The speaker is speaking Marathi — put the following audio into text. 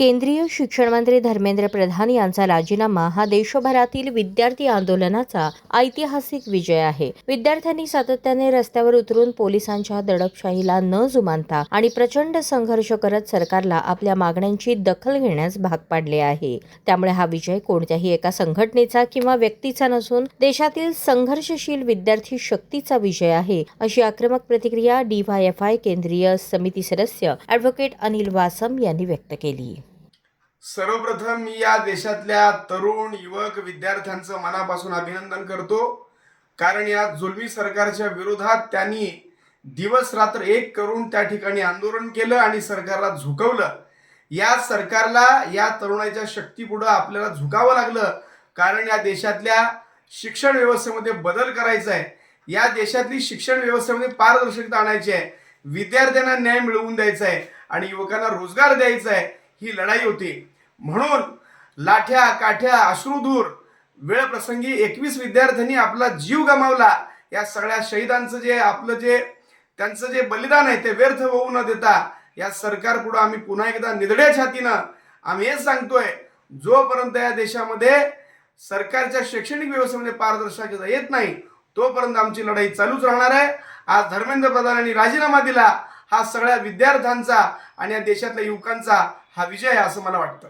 केंद्रीय शिक्षण मंत्री धर्मेंद्र प्रधान यांचा राजीनामा हा देशभरातील विद्यार्थी आंदोलनाचा ऐतिहासिक विजय आहे। विद्यार्थ्यांनी सातत्याने रस्त्यावर उतरून पोलिसांच्या दडपशाहीला न जुमानता आणि प्रचंड संघर्ष करत सरकारला आपल्या मागण्यांची दखल घेण्यास भाग पाडले आहे। त्यामुळे हा विजय कोणत्याही एका संघटनेचा किंवा व्यक्तीचा नसून देशातील संघर्षशील विद्यार्थी शक्तीचा विजय आहे, अशी आक्रमक प्रतिक्रिया DYFI केंद्रीय समिती सदस्य ॲडव्होकेट अनिल वासम यांनी व्यक्त केली। सर्वप्रथम मी या देशातल्या तरुण युवक विद्यार्थ्यांचं मनापासून अभिनंदन करतो, कारण या जुलमी सरकारच्या विरोधात त्यांनी दिवस रात्र एक करून त्या ठिकाणी आंदोलन केलं आणि सरकारला झुकवलं। या सरकारला या तरुणाच्या शक्तीपुढे आपल्याला झुकावं लागलं, कारण या देशातल्या शिक्षण व्यवस्थेमध्ये बदल करायचा आहे। या देशातली शिक्षण व्यवस्थेमध्ये पारदर्शकता आणायची आहे, विद्यार्थ्यांना न्याय मिळवून द्यायचा आहे आणि युवकांना रोजगार द्यायचा आहे। ही लढाई होती, म्हणून लाठ्या काठ्या अश्रुधूर वेळ प्रसंगी 21 विद्यार्थ्यांनी आपला जीव गमावला। या सगळ्या शहीदांचं त्यांचं जे बलिदान आहे ते व्यर्थ होऊ न देता या सरकार पुढे आम्ही पुन्हा एकदा निधड्या छातीनं आम्ही हे सांगतोय, जोपर्यंत या देशामध्ये सरकारच्या शैक्षणिक व्यवस्थेमध्ये पारदर्शकता येत नाही तोपर्यंत आमची लढाई चालूच राहणार आहे। आज धर्मेंद्र प्रधान यांनी राजीनामा दिला, हा सगळ्या विद्यार्थ्यांचा आणि या देशातल्या युवकांचा हा विजय आहे असं मला वाटतं।